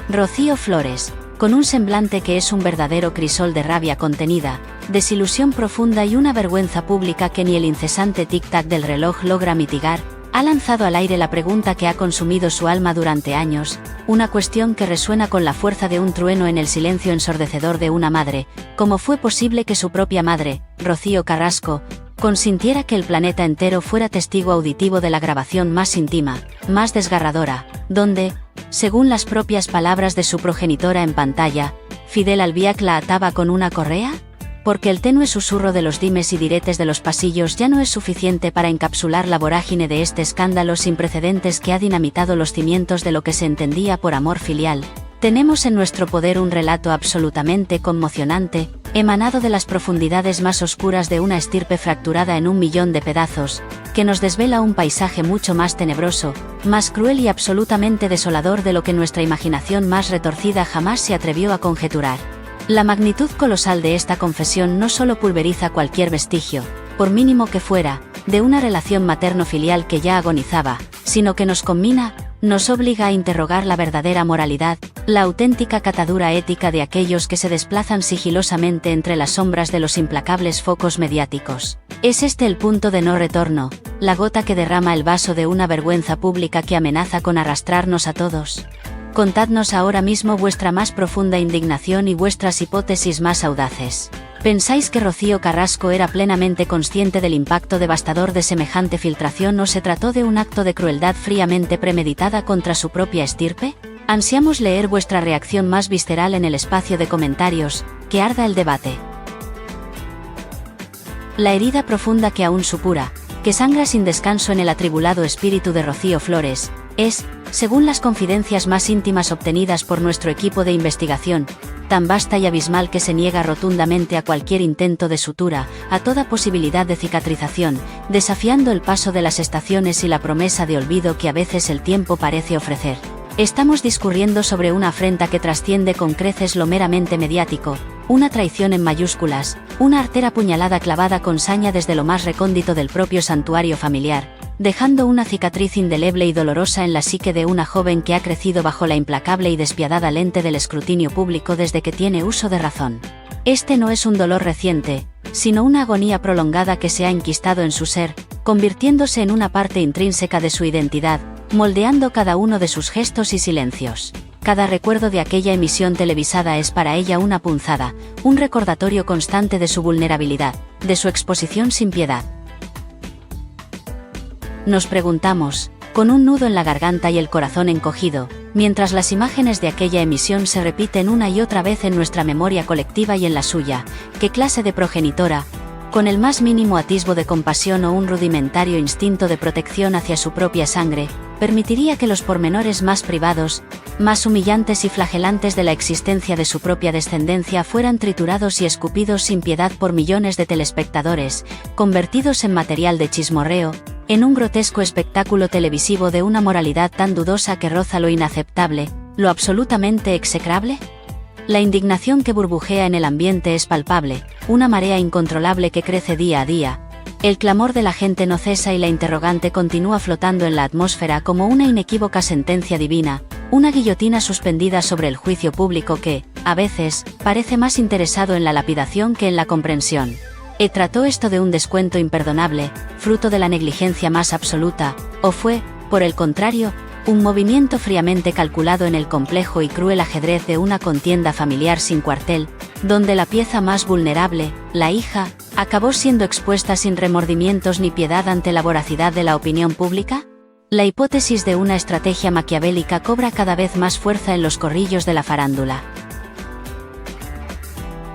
Rocío Flores, con un semblante que es un verdadero crisol de rabia contenida, desilusión profunda y una vergüenza pública que ni el incesante tic-tac del reloj logra mitigar, ha lanzado al aire la pregunta que ha consumido su alma durante años, una cuestión que resuena con la fuerza de un trueno en el silencio ensordecedor de una madre: ¿cómo fue posible que su propia madre, Rocío Carrasco, consintiera que el planeta entero fuera testigo auditivo de la grabación más íntima, más desgarradora, donde, según las propias palabras de su progenitora en pantalla, Fidel Albiac la ataba con una correa? Porque el tenue susurro de los dimes y diretes de los pasillos ya no es suficiente para encapsular la vorágine de este escándalo sin precedentes que ha dinamitado los cimientos de lo que se entendía por amor filial. Tenemos en nuestro poder un relato absolutamente conmocionante, emanado de las profundidades más oscuras de una estirpe fracturada en 1.000.000 de pedazos, que nos desvela un paisaje mucho más tenebroso, más cruel y absolutamente desolador de lo que nuestra imaginación más retorcida jamás se atrevió a conjeturar. La magnitud colosal de esta confesión no solo pulveriza cualquier vestigio, por mínimo que fuera, de una relación materno-filial que ya agonizaba, sino que nos conmina, nos obliga a interrogar la verdadera moralidad, la auténtica catadura ética de aquellos que se desplazan sigilosamente entre las sombras de los implacables focos mediáticos. Es este el punto de no retorno, la gota que derrama el vaso de una vergüenza pública que amenaza con arrastrarnos a todos. Contadnos ahora mismo vuestra más profunda indignación y vuestras hipótesis más audaces. ¿Pensáis que Rocío Carrasco era plenamente consciente del impacto devastador de semejante filtración o se trató de un acto de crueldad fríamente premeditada contra su propia estirpe? Ansiamos leer vuestra reacción más visceral en el espacio de comentarios, que arda el debate. La herida profunda que aún supura, que sangra sin descanso en el atribulado espíritu de Rocío Flores, es, según las confidencias más íntimas obtenidas por nuestro equipo de investigación, tan vasta y abismal que se niega rotundamente a cualquier intento de sutura, a toda posibilidad de cicatrización, desafiando el paso de las estaciones y la promesa de olvido que a veces el tiempo parece ofrecer. Estamos discurriendo sobre una afrenta que trasciende con creces lo meramente mediático, una traición en mayúsculas, una artera puñalada clavada con saña desde lo más recóndito del propio santuario familiar, dejando una cicatriz indeleble y dolorosa en la psique de una joven que ha crecido bajo la implacable y despiadada lente del escrutinio público desde que tiene uso de razón. Este no es un dolor reciente, sino una agonía prolongada que se ha enquistado en su ser, convirtiéndose en una parte intrínseca de su identidad, moldeando cada uno de sus gestos y silencios. Cada recuerdo de aquella emisión televisada es para ella una punzada, un recordatorio constante de su vulnerabilidad, de su exposición sin piedad. Nos preguntamos, con un nudo en la garganta y el corazón encogido, mientras las imágenes de aquella emisión se repiten una y otra vez en nuestra memoria colectiva y en la suya, ¿qué clase de progenitora, con el más mínimo atisbo de compasión o un rudimentario instinto de protección hacia su propia sangre, permitiría que los pormenores más privados, más humillantes y flagelantes de la existencia de su propia descendencia fueran triturados y escupidos sin piedad por millones de telespectadores, convertidos en material de chismorreo, en un grotesco espectáculo televisivo de una moralidad tan dudosa que roza lo inaceptable, lo absolutamente execrable? La indignación que burbujea en el ambiente es palpable, una marea incontrolable que crece día a día. El clamor de la gente no cesa y la interrogante continúa flotando en la atmósfera como una inequívoca sentencia divina, una guillotina suspendida sobre el juicio público que, a veces, parece más interesado en la lapidación que en la comprensión. ¿Trató esto de un descuento imperdonable, fruto de la negligencia más absoluta, o fue, por el contrario, un movimiento fríamente calculado en el complejo y cruel ajedrez de una contienda familiar sin cuartel, donde la pieza más vulnerable, la hija, acabó siendo expuesta sin remordimientos ni piedad ante la voracidad de la opinión pública? La hipótesis de una estrategia maquiavélica cobra cada vez más fuerza en los corrillos de la farándula.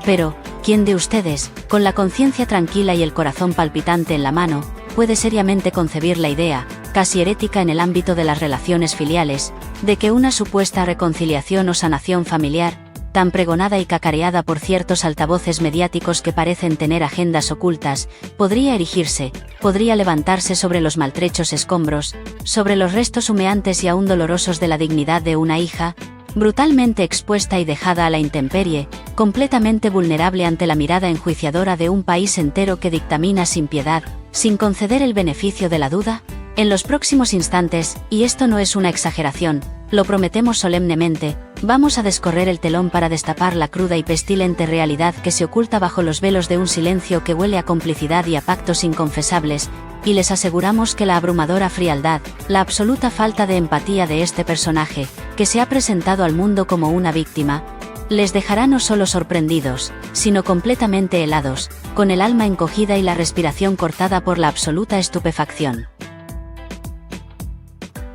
Pero, ¿quién de ustedes, con la conciencia tranquila y el corazón palpitante en la mano, puede seriamente concebir la idea, casi herética en el ámbito de las relaciones filiales, de que una supuesta reconciliación o sanación familiar, tan pregonada y cacareada por ciertos altavoces mediáticos que parecen tener agendas ocultas, podría erigirse, podría levantarse sobre los maltrechos escombros, sobre los restos humeantes y aún dolorosos de la dignidad de una hija, brutalmente expuesta y dejada a la intemperie, completamente vulnerable ante la mirada enjuiciadora de un país entero que dictamina sin piedad, sin conceder el beneficio de la duda? En los próximos instantes, y esto no es una exageración, lo prometemos solemnemente, vamos a descorrer el telón para destapar la cruda y pestilente realidad que se oculta bajo los velos de un silencio que huele a complicidad y a pactos inconfesables, y les aseguramos que la abrumadora frialdad, la absoluta falta de empatía de este personaje, que se ha presentado al mundo como una víctima, les dejará no solo sorprendidos, sino completamente helados, con el alma encogida y la respiración cortada por la absoluta estupefacción.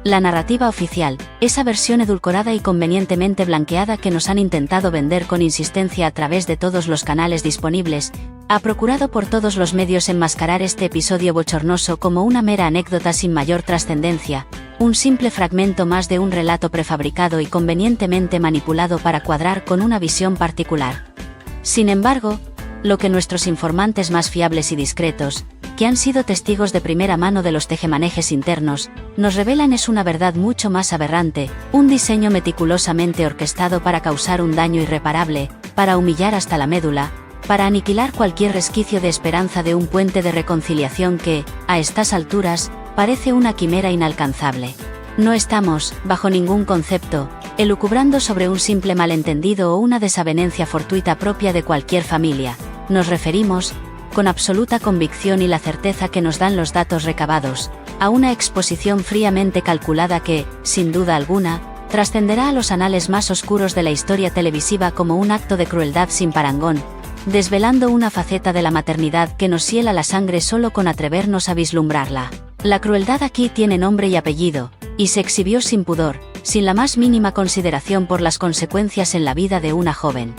La narrativa oficial, esa versión edulcorada y convenientemente blanqueada que nos han intentado vender con insistencia a través de todos los canales disponibles, ha procurado por todos los medios enmascarar este episodio bochornoso como una mera anécdota sin mayor trascendencia, un simple fragmento más de un relato prefabricado y convenientemente manipulado para cuadrar con una visión particular. Sin embargo, lo que nuestros informantes más fiables y discretos, que han sido testigos de primera mano de los tejemanejes internos, nos revelan es una verdad mucho más aberrante, un diseño meticulosamente orquestado para causar un daño irreparable, para humillar hasta la médula, para aniquilar cualquier resquicio de esperanza de un puente de reconciliación que, a estas alturas, parece una quimera inalcanzable. No estamos, bajo ningún concepto, elucubrando sobre un simple malentendido o una desavenencia fortuita propia de cualquier familia. Nos referimos, con absoluta convicción y la certeza que nos dan los datos recabados, a una exposición fríamente calculada que, sin duda alguna, trascenderá a los anales más oscuros de la historia televisiva como un acto de crueldad sin parangón, desvelando una faceta de la maternidad que nos hiela la sangre solo con atrevernos a vislumbrarla. La crueldad aquí tiene nombre y apellido, y se exhibió sin pudor, sin la más mínima consideración por las consecuencias en la vida de una joven.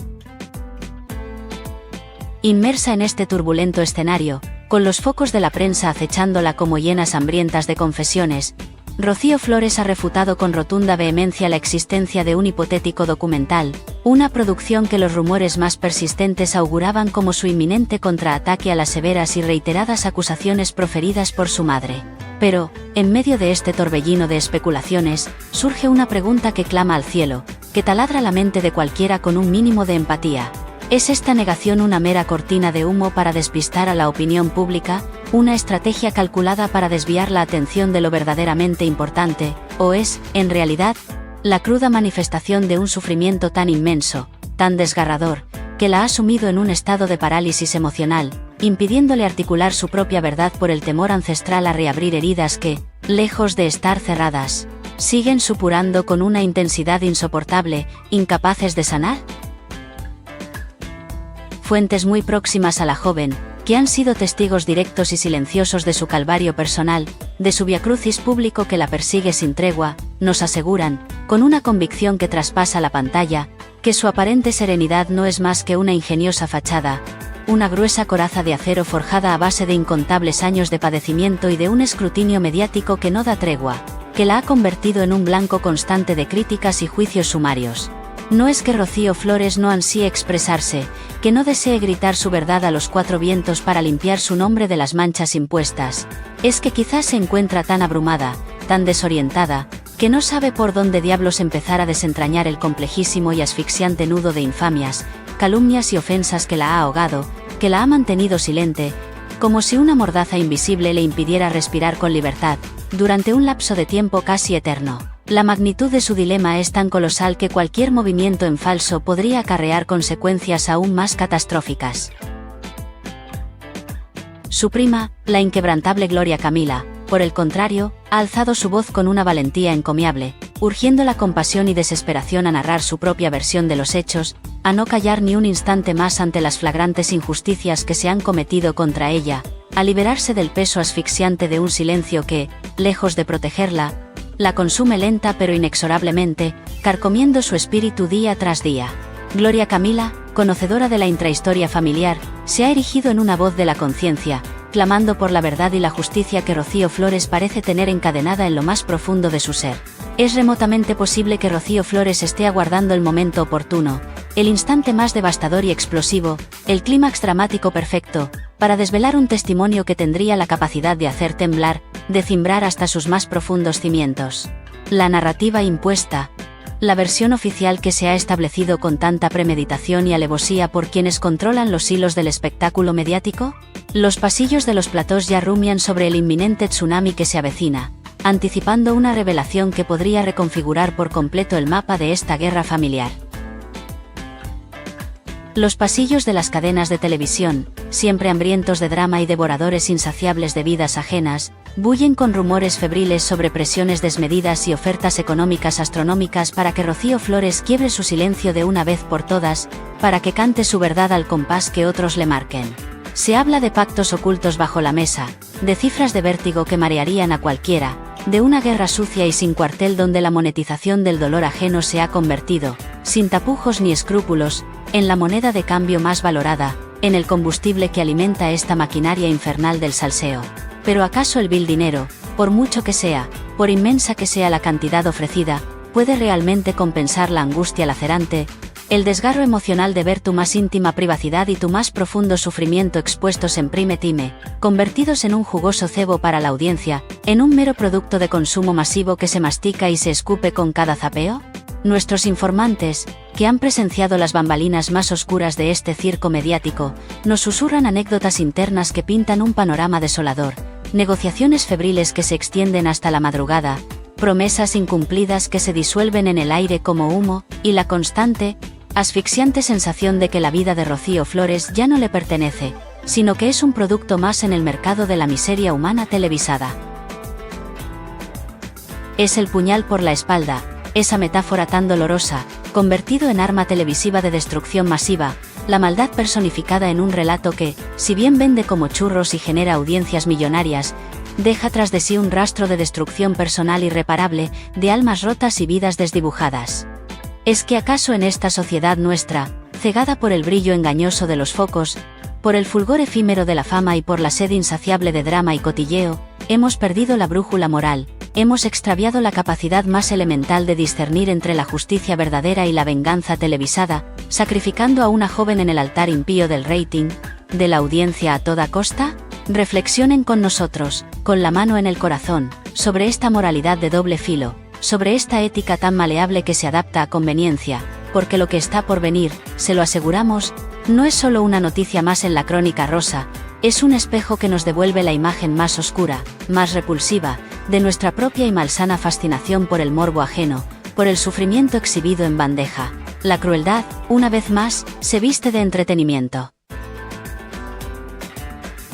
Inmersa en este turbulento escenario, con los focos de la prensa acechándola como hienas hambrientas de confesiones, Rocío Flores ha refutado con rotunda vehemencia la existencia de un hipotético documental, una producción que los rumores más persistentes auguraban como su inminente contraataque a las severas y reiteradas acusaciones proferidas por su madre. Pero, en medio de este torbellino de especulaciones, surge una pregunta que clama al cielo, que taladra la mente de cualquiera con un mínimo de empatía. ¿Es esta negación una mera cortina de humo para despistar a la opinión pública, una estrategia calculada para desviar la atención de lo verdaderamente importante, o es, en realidad, la cruda manifestación de un sufrimiento tan inmenso, tan desgarrador, que la ha sumido en un estado de parálisis emocional, impidiéndole articular su propia verdad por el temor ancestral a reabrir heridas que, lejos de estar cerradas, siguen supurando con una intensidad insoportable, incapaces de sanar? Fuentes muy próximas a la joven, que han sido testigos directos y silenciosos de su calvario personal, de su viacrucis público que la persigue sin tregua, nos aseguran, con una convicción que traspasa la pantalla, que su aparente serenidad no es más que una ingeniosa fachada, una gruesa coraza de acero forjada a base de incontables años de padecimiento y de un escrutinio mediático que no da tregua, que la ha convertido en un blanco constante de críticas y juicios sumarios. No es que Rocío Flores no ansíe expresarse, que no desee gritar su verdad a los cuatro vientos para limpiar su nombre de las manchas impuestas, es que quizás se encuentra tan abrumada, tan desorientada, que no sabe por dónde diablos empezar a desentrañar el complejísimo y asfixiante nudo de infamias, calumnias y ofensas que la ha ahogado, que la ha mantenido silente, como si una mordaza invisible le impidiera respirar con libertad, durante un lapso de tiempo casi eterno. La magnitud de su dilema es tan colosal que cualquier movimiento en falso podría acarrear consecuencias aún más catastróficas. Su prima, la inquebrantable Gloria Camila, por el contrario, ha alzado su voz con una valentía encomiable, urgiéndola con pasión y desesperación a narrar su propia versión de los hechos, a no callar ni un instante más ante las flagrantes injusticias que se han cometido contra ella, a liberarse del peso asfixiante de un silencio que, lejos de protegerla, la consume lenta pero inexorablemente, carcomiendo su espíritu día tras día. Gloria Camila, conocedora de la intrahistoria familiar, se ha erigido en una voz de la conciencia, clamando por la verdad y la justicia que Rocío Flores parece tener encadenada en lo más profundo de su ser. Es remotamente posible que Rocío Flores esté aguardando el momento oportuno, el instante más devastador y explosivo, el clímax dramático perfecto, para desvelar un testimonio que tendría la capacidad de hacer temblar, de cimbrar hasta sus más profundos cimientos. La narrativa impuesta, la versión oficial que se ha establecido con tanta premeditación y alevosía por quienes controlan los hilos del espectáculo mediático. Los pasillos de los platós ya rumian sobre el inminente tsunami que se avecina, anticipando una revelación que podría reconfigurar por completo el mapa de esta guerra familiar. Los pasillos de las cadenas de televisión, siempre hambrientos de drama y devoradores insaciables de vidas ajenas, bullen con rumores febriles sobre presiones desmedidas y ofertas económicas astronómicas para que Rocío Flores quiebre su silencio de una vez por todas, para que cante su verdad al compás que otros le marquen. Se habla de pactos ocultos bajo la mesa, de cifras de vértigo que marearían a cualquiera, de una guerra sucia y sin cuartel donde la monetización del dolor ajeno se ha convertido, sin tapujos ni escrúpulos, en la moneda de cambio más valorada, en el combustible que alimenta esta maquinaria infernal del salseo. Pero ¿acaso el vil dinero, por mucho que sea, por inmensa que sea la cantidad ofrecida, puede realmente compensar la angustia lacerante, el desgarro emocional de ver tu más íntima privacidad y tu más profundo sufrimiento expuestos en prime time, convertidos en un jugoso cebo para la audiencia, en un mero producto de consumo masivo que se mastica y se escupe con cada zapeo? Nuestros informantes, que han presenciado las bambalinas más oscuras de este circo mediático, nos susurran anécdotas internas que pintan un panorama desolador, negociaciones febriles que se extienden hasta la madrugada, promesas incumplidas que se disuelven en el aire como humo, y la constante, asfixiante sensación de que la vida de Rocío Flores ya no le pertenece, sino que es un producto más en el mercado de la miseria humana televisada. Es el puñal por la espalda, esa metáfora tan dolorosa, convertido en arma televisiva de destrucción masiva, la maldad personificada en un relato que, si bien vende como churros y genera audiencias millonarias, deja tras de sí un rastro de destrucción personal irreparable, de almas rotas y vidas desdibujadas. ¿Es que acaso en esta sociedad nuestra, cegada por el brillo engañoso de los focos, por el fulgor efímero de la fama y por la sed insaciable de drama y cotilleo, hemos perdido la brújula moral, hemos extraviado la capacidad más elemental de discernir entre la justicia verdadera y la venganza televisada, sacrificando a una joven en el altar impío del rating, de la audiencia a toda costa? Reflexionen con nosotros, con la mano en el corazón, sobre esta moralidad de doble filo, sobre esta ética tan maleable que se adapta a conveniencia, porque lo que está por venir, se lo aseguramos, no es solo una noticia más en la crónica rosa, es un espejo que nos devuelve la imagen más oscura, más repulsiva, de nuestra propia y malsana fascinación por el morbo ajeno, por el sufrimiento exhibido en bandeja. La crueldad, una vez más, se viste de entretenimiento.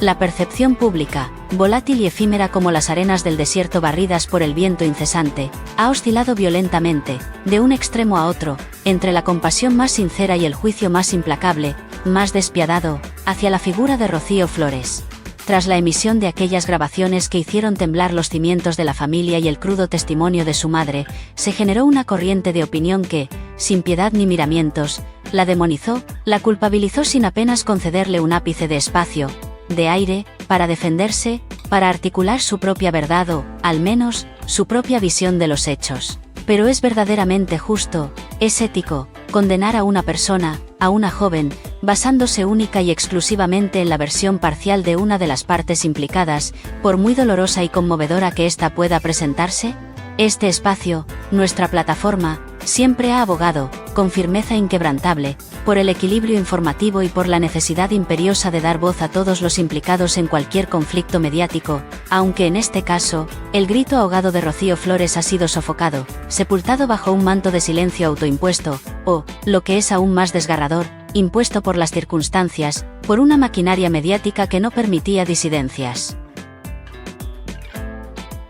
La percepción pública, volátil y efímera como las arenas del desierto barridas por el viento incesante, ha oscilado violentamente, de un extremo a otro, entre la compasión más sincera y el juicio más implacable, más despiadado, hacia la figura de Rocío Flores. Tras la emisión de aquellas grabaciones que hicieron temblar los cimientos de la familia y el crudo testimonio de su madre, se generó una corriente de opinión que, sin piedad ni miramientos, la demonizó, la culpabilizó sin apenas concederle un ápice de espacio, de aire, para defenderse, para articular su propia verdad o, al menos, su propia visión de los hechos. Pero es verdaderamente justo, es ético, condenar a una persona, a una joven, basándose única y exclusivamente en la versión parcial de una de las partes implicadas, por muy dolorosa y conmovedora que ésta pueda presentarse. Este espacio, nuestra plataforma, siempre ha abogado, con firmeza inquebrantable, por el equilibrio informativo y por la necesidad imperiosa de dar voz a todos los implicados en cualquier conflicto mediático, aunque en este caso, el grito ahogado de Rocío Flores ha sido sofocado, sepultado bajo un manto de silencio autoimpuesto, o, lo que es aún más desgarrador, impuesto por las circunstancias, por una maquinaria mediática que no permitía disidencias.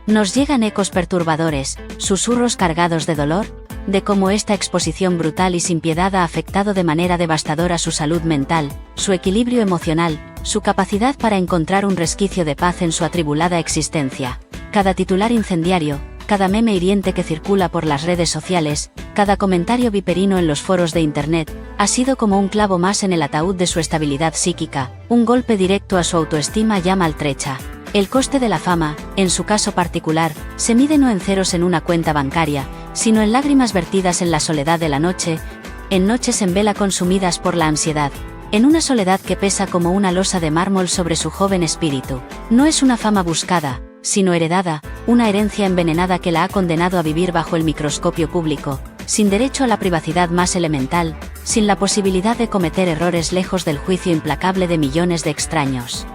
Nos llegan ecos perturbadores, susurros cargados de dolor, de cómo esta exposición brutal y sin piedad ha afectado de manera devastadora su salud mental, su equilibrio emocional, su capacidad para encontrar un resquicio de paz en su atribulada existencia. Cada titular incendiario, cada meme hiriente que circula por las redes sociales, cada comentario viperino en los foros de Internet, ha sido como un clavo más en el ataúd de su estabilidad psíquica, un golpe directo a su autoestima ya maltrecha. El coste de la fama, en su caso particular, se mide no en ceros en una cuenta bancaria, sino en lágrimas vertidas en la soledad de la noche, en noches en vela consumidas por la ansiedad, en una soledad que pesa como una losa de mármol sobre su joven espíritu. No es una fama buscada, sino heredada, una herencia envenenada que la ha condenado a vivir bajo el microscopio público, sin derecho a la privacidad más elemental, sin la posibilidad de cometer errores lejos del juicio implacable de millones de extraños.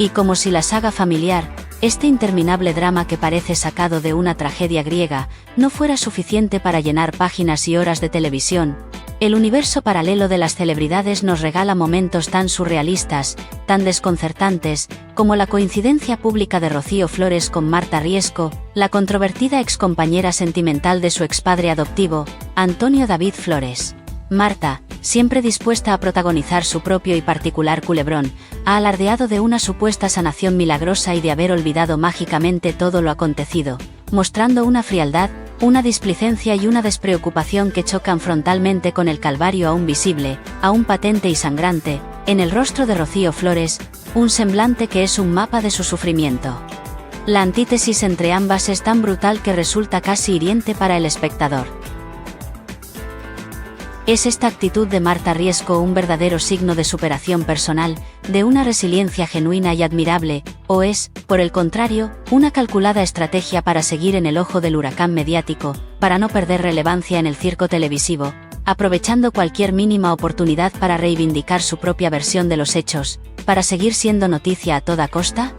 Y como si la saga familiar, este interminable drama que parece sacado de una tragedia griega, no fuera suficiente para llenar páginas y horas de televisión, el universo paralelo de las celebridades nos regala momentos tan surrealistas, tan desconcertantes, como la coincidencia pública de Rocío Flores con Marta Riesco, la controvertida excompañera sentimental de su expadre adoptivo, Antonio David Flores. Marta, siempre dispuesta a protagonizar su propio y particular culebrón, ha alardeado de una supuesta sanación milagrosa y de haber olvidado mágicamente todo lo acontecido, mostrando una frialdad, una displicencia y una despreocupación que chocan frontalmente con el calvario aún visible, aún patente y sangrante, en el rostro de Rocío Flores, un semblante que es un mapa de su sufrimiento. La antítesis entre ambas es tan brutal que resulta casi hiriente para el espectador. ¿Es esta actitud de Marta Riesco un verdadero signo de superación personal, de una resiliencia genuina y admirable, o es, por el contrario, una calculada estrategia para seguir en el ojo del huracán mediático, para no perder relevancia en el circo televisivo, aprovechando cualquier mínima oportunidad para reivindicar su propia versión de los hechos, para seguir siendo noticia a toda costa?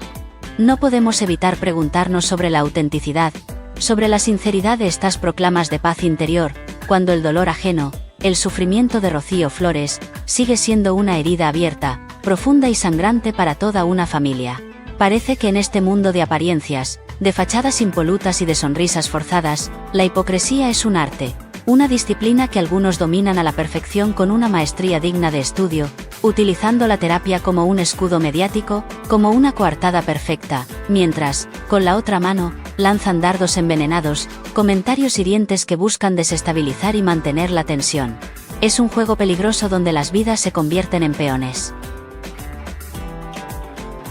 No podemos evitar preguntarnos sobre la autenticidad, sobre la sinceridad de estas proclamas de paz interior, cuando el dolor ajeno, el sufrimiento de Rocío Flores, sigue siendo una herida abierta, profunda y sangrante para toda una familia. Parece que en este mundo de apariencias, de fachadas impolutas y de sonrisas forzadas, la hipocresía es un arte, una disciplina que algunos dominan a la perfección con una maestría digna de estudio, utilizando la terapia como un escudo mediático, como una coartada perfecta, mientras, con la otra mano, lanzan dardos envenenados, comentarios hirientes que buscan desestabilizar y mantener la tensión. Es un juego peligroso donde las vidas se convierten en peones.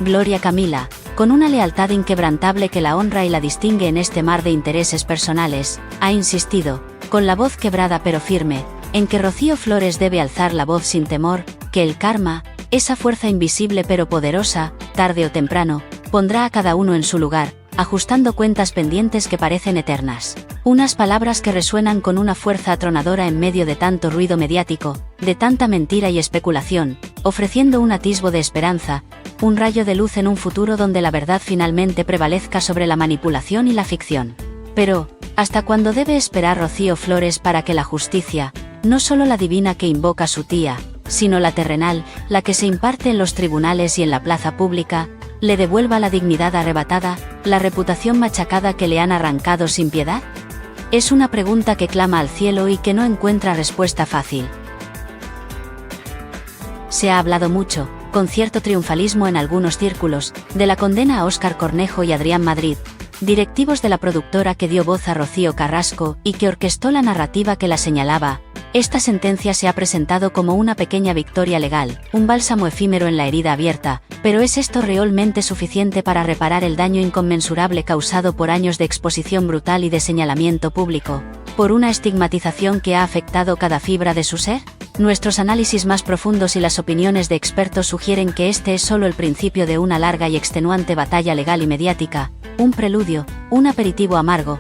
Gloria Camila, con una lealtad inquebrantable que la honra y la distingue en este mar de intereses personales, ha insistido, con la voz quebrada pero firme, en que Rocío Flores debe alzar la voz sin temor, que el karma, esa fuerza invisible pero poderosa, tarde o temprano, pondrá a cada uno en su lugar, ajustando cuentas pendientes que parecen eternas. Unas palabras que resuenan con una fuerza atronadora en medio de tanto ruido mediático, de tanta mentira y especulación, ofreciendo un atisbo de esperanza, un rayo de luz en un futuro donde la verdad finalmente prevalezca sobre la manipulación y la ficción. Pero, ¿hasta cuándo debe esperar Rocío Flores para que la justicia, no solo la divina que invoca su tía, sino la terrenal, la que se imparte en los tribunales y en la plaza pública, le devuelva la dignidad arrebatada, la reputación machacada que le han arrancado sin piedad? Es una pregunta que clama al cielo y que no encuentra respuesta fácil. Se ha hablado mucho, con cierto triunfalismo en algunos círculos, de la condena a Óscar Cornejo y Adrián Madrid, directivos de la productora que dio voz a Rocío Carrasco y que orquestó la narrativa que la señalaba. Esta sentencia se ha presentado como una pequeña victoria legal, un bálsamo efímero en la herida abierta, pero ¿es esto realmente suficiente para reparar el daño inconmensurable causado por años de exposición brutal y de señalamiento público, por una estigmatización que ha afectado cada fibra de su ser? Nuestros análisis más profundos y las opiniones de expertos sugieren que este es solo el principio de una larga y extenuante batalla legal y mediática, un preludio, un aperitivo amargo,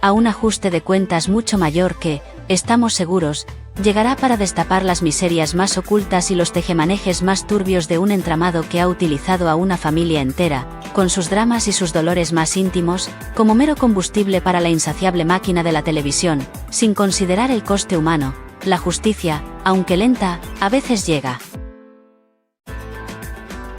a un ajuste de cuentas mucho mayor que, estamos seguros, llegará para destapar las miserias más ocultas y los tejemanejes más turbios de un entramado que ha utilizado a una familia entera, con sus dramas y sus dolores más íntimos, como mero combustible para la insaciable máquina de la televisión, sin considerar el coste humano. La justicia, aunque lenta, a veces llega.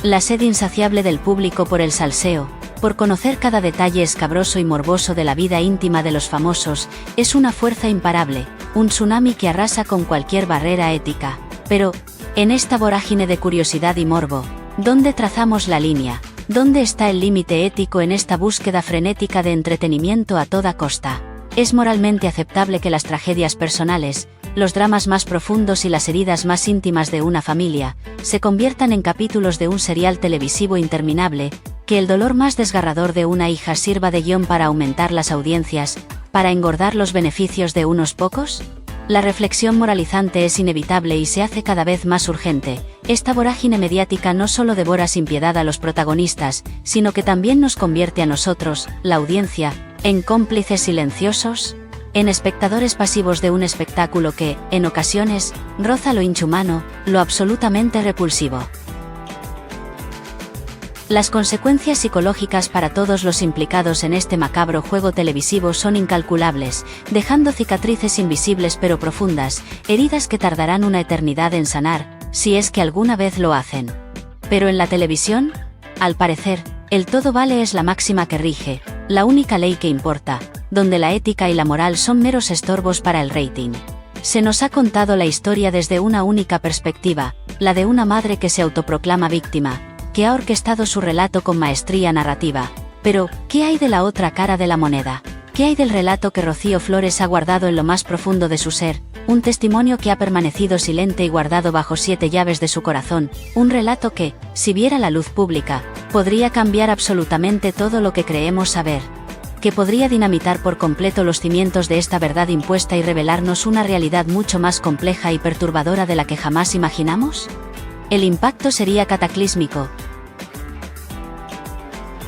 La sed insaciable del público por el salseo, por conocer cada detalle escabroso y morboso de la vida íntima de los famosos, es una fuerza imparable, un tsunami que arrasa con cualquier barrera ética. Pero, en esta vorágine de curiosidad y morbo, ¿dónde trazamos la línea? ¿Dónde está el límite ético en esta búsqueda frenética de entretenimiento a toda costa? ¿Es moralmente aceptable que las tragedias personales, los dramas más profundos y las heridas más íntimas de una familia, se conviertan en capítulos de un serial televisivo interminable, que el dolor más desgarrador de una hija sirva de guión para aumentar las audiencias, para engordar los beneficios de unos pocos? La reflexión moralizante es inevitable y se hace cada vez más urgente. Esta vorágine mediática no solo devora sin piedad a los protagonistas, sino que también nos convierte a nosotros, la audiencia, en cómplices silenciosos, en espectadores pasivos de un espectáculo que, en ocasiones, roza lo inhumano, lo absolutamente repulsivo. Las consecuencias psicológicas para todos los implicados en este macabro juego televisivo son incalculables, dejando cicatrices invisibles pero profundas, heridas que tardarán una eternidad en sanar, si es que alguna vez lo hacen. Pero en la televisión, al parecer, el todo vale es la máxima que rige, la única ley que importa, donde la ética y la moral son meros estorbos para el rating. Se nos ha contado la historia desde una única perspectiva, la de una madre que se autoproclama víctima, que ha orquestado su relato con maestría narrativa. Pero, ¿qué hay de la otra cara de la moneda? ¿Qué hay del relato que Rocío Flores ha guardado en lo más profundo de su ser? Un testimonio que ha permanecido silente y guardado bajo 7 llaves de su corazón, un relato que, si viera la luz pública, podría cambiar absolutamente todo lo que creemos saber. Que podría dinamitar por completo los cimientos de esta verdad impuesta y revelarnos una realidad mucho más compleja y perturbadora de la que jamás imaginamos. El impacto sería cataclísmico.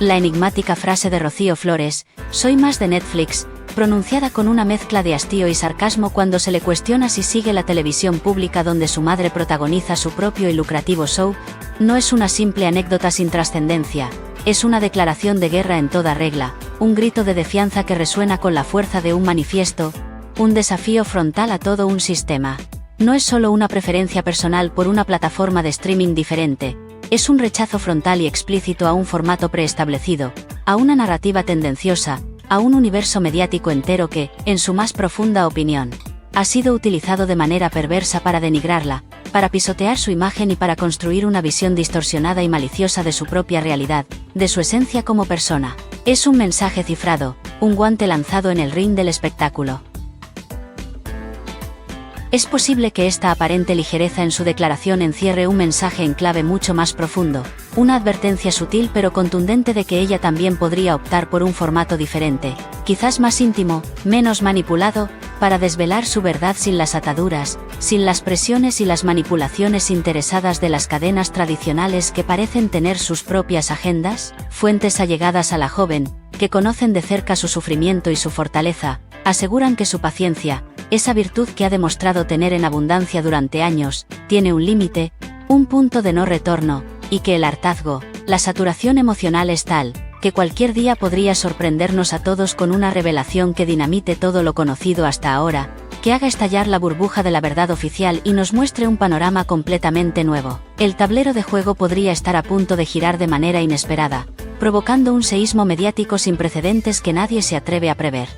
La enigmática frase de Rocío Flores, "Soy más de Netflix", pronunciada con una mezcla de hastío y sarcasmo cuando se le cuestiona si sigue la televisión pública donde su madre protagoniza su propio y lucrativo show, no es una simple anécdota sin trascendencia, es una declaración de guerra en toda regla, un grito de defianza que resuena con la fuerza de un manifiesto, un desafío frontal a todo un sistema. No es solo una preferencia personal por una plataforma de streaming diferente, es un rechazo frontal y explícito a un formato preestablecido, a una narrativa tendenciosa, a un universo mediático entero que, en su más profunda opinión, ha sido utilizado de manera perversa para denigrarla, para pisotear su imagen y para construir una visión distorsionada y maliciosa de su propia realidad, de su esencia como persona. Es un mensaje cifrado, un guante lanzado en el ring del espectáculo. Es posible que esta aparente ligereza en su declaración encierre un mensaje en clave mucho más profundo, una advertencia sutil pero contundente de que ella también podría optar por un formato diferente, quizás más íntimo, menos manipulado, para desvelar su verdad sin las ataduras, sin las presiones y las manipulaciones interesadas de las cadenas tradicionales que parecen tener sus propias agendas. Fuentes allegadas a la joven, que conocen de cerca su sufrimiento y su fortaleza, aseguran que su paciencia, esa virtud que ha demostrado tener en abundancia durante años, tiene un límite, un punto de no retorno, y que el hartazgo, la saturación emocional es tal, que cualquier día podría sorprendernos a todos con una revelación que dinamite todo lo conocido hasta ahora, que haga estallar la burbuja de la verdad oficial y nos muestre un panorama completamente nuevo. El tablero de juego podría estar a punto de girar de manera inesperada, provocando un seísmo mediático sin precedentes que nadie se atreve a prever.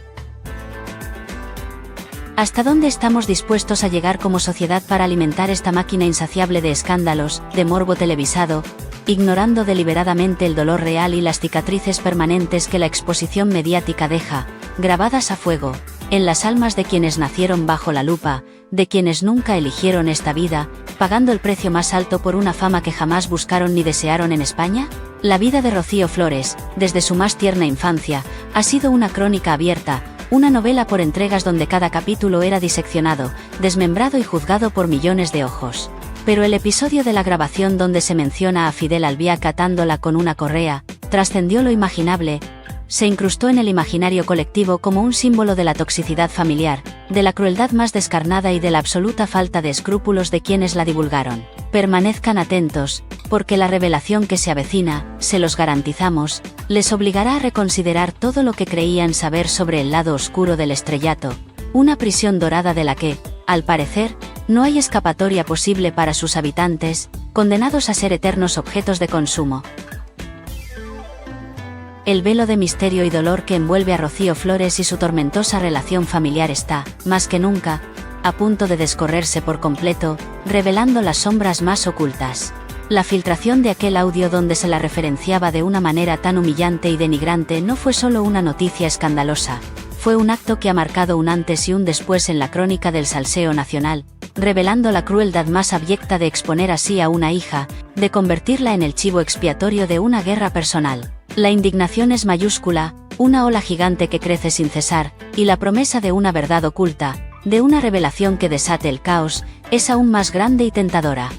¿Hasta dónde estamos dispuestos a llegar como sociedad para alimentar esta máquina insaciable de escándalos, de morbo televisado, ignorando deliberadamente el dolor real y las cicatrices permanentes que la exposición mediática deja, grabadas a fuego, en las almas de quienes nacieron bajo la lupa, de quienes nunca eligieron esta vida, pagando el precio más alto por una fama que jamás buscaron ni desearon en España? La vida de Rocío Flores, desde su más tierna infancia, ha sido una crónica abierta, una novela por entregas donde cada capítulo era diseccionado, desmembrado y juzgado por millones de ojos. Pero el episodio de la grabación donde se menciona a Fidel Albiac atándola con una correa, trascendió lo imaginable, se incrustó en el imaginario colectivo como un símbolo de la toxicidad familiar, de la crueldad más descarnada y de la absoluta falta de escrúpulos de quienes la divulgaron. Permanezcan atentos, porque la revelación que se avecina, se los garantizamos, les obligará a reconsiderar todo lo que creían saber sobre el lado oscuro del estrellato, una prisión dorada de la que, al parecer, no hay escapatoria posible para sus habitantes, condenados a ser eternos objetos de consumo. El velo de misterio y dolor que envuelve a Rocío Flores y su tormentosa relación familiar está, más que nunca, a punto de descorrerse por completo, revelando las sombras más ocultas. La filtración de aquel audio donde se la referenciaba de una manera tan humillante y denigrante no fue solo una noticia escandalosa, fue un acto que ha marcado un antes y un después en la crónica del salseo nacional, revelando la crueldad más abyecta de exponer así a una hija, de convertirla en el chivo expiatorio de una guerra personal. La indignación es mayúscula, una ola gigante que crece sin cesar, y la promesa de una verdad oculta, de una revelación que desate el caos, es aún más grande y tentadora.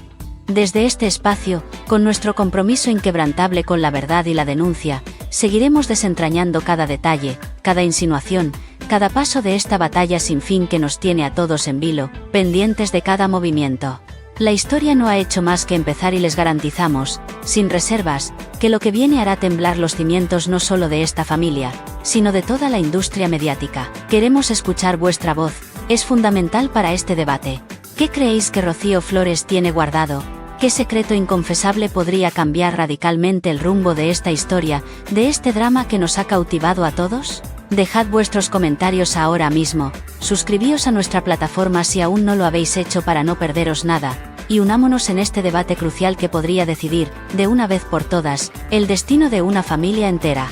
Desde este espacio, con nuestro compromiso inquebrantable con la verdad y la denuncia, seguiremos desentrañando cada detalle, cada insinuación, cada paso de esta batalla sin fin que nos tiene a todos en vilo, pendientes de cada movimiento. La historia no ha hecho más que empezar y les garantizamos, sin reservas, que lo que viene hará temblar los cimientos no solo de esta familia, sino de toda la industria mediática. Queremos escuchar vuestra voz, es fundamental para este debate. ¿Qué creéis que Rocío Flores tiene guardado? ¿Qué secreto inconfesable podría cambiar radicalmente el rumbo de esta historia, de este drama que nos ha cautivado a todos? Dejad vuestros comentarios ahora mismo, suscribíos a nuestra plataforma si aún no lo habéis hecho para no perderos nada, y unámonos en este debate crucial que podría decidir, de una vez por todas, el destino de una familia entera.